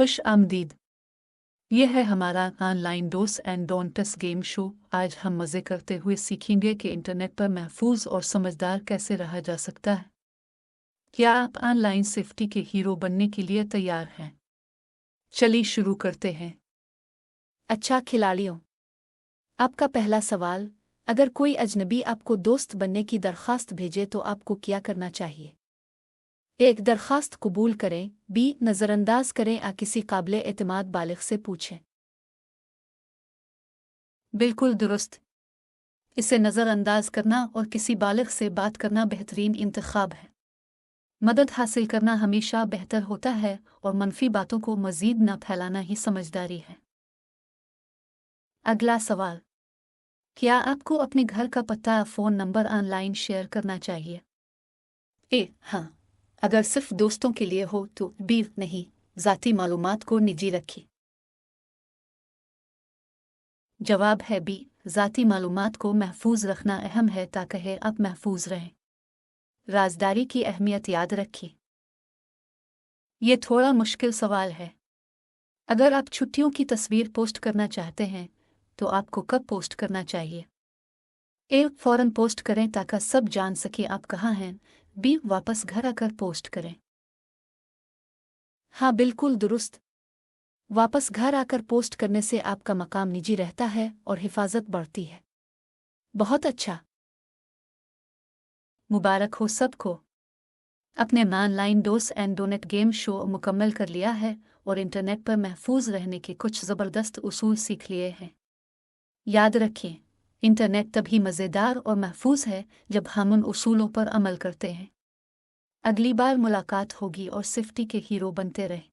खुश आमदीद। यह है हमारा online dose and don'ts game show. आज हम मज़े करते हुए सीखेंगे कि इंटरनेट पर महफूज और समझदार कैसे रहा जा सकता है। क्या आप ऑनलाइन सेफ्टी के हीरो बनने के लिए तैयार हैं? चलिए शुरू करते हैं। अच्छा खिलाड़ियों, आपका पहला सवाल, अगर कोई अजनबी आपको दोस्त बनने की दरख्वास्त भेजे तो आपको क्या करना चाहिए? एक दरख्वास्त कबूल करें, बी नज़रअंदाज करें या किसी काबिल एतमाद बालिग से पूछें। बिल्कुल दुरुस्त। इसे नज़रअंदाज करना और किसी बालिग से बात करना बेहतरीन इंतखाब है। मदद हासिल करना हमेशा बेहतर होता है और मनफी बातों को मज़ीद न फैलाना ही समझदारी है। अगला सवाल, क्या आपको अपने घर का पता या फ़ोन नंबर ऑनलाइन शेयर करना चाहिए? ए हाँ, अगर सिर्फ दोस्तों के लिए हो तो। बी नहीं, ज़ाती मालूमात को निजी रखें। जवाब है बी, ज़ाती मालूमात को महफूज रखना अहम है ताकि आप महफूज रहें। राजदारी की अहमियत याद रखें। ये थोड़ा मुश्किल सवाल है। अगर आप छुट्टियों की तस्वीर पोस्ट करना चाहते हैं तो आपको कब पोस्ट करना चाहिए? ए फ़ौरन पोस्ट करें ताकि सब जान सकें आप कहाँ हैं। बी वापस घर आकर पोस्ट करें। हाँ, बिल्कुल दुरुस्त। वापस घर आकर पोस्ट करने से आपका मकाम निजी रहता है और हिफाजत बढ़ती है। बहुत अच्छा। मुबारक हो सबको। अपने online dose and donate game show मुकम्मल कर लिया है और इंटरनेट पर महफूज रहने के कुछ ज़बरदस्त उसूल सीख लिए हैं। याद रखें, इंटरनेट तभी मज़ेदार और महफूज है जब हम उन उसूलों पर अमल करते हैं। अगली बार मुलाकात होगी और सेफ्टी के हीरो बनते रहें।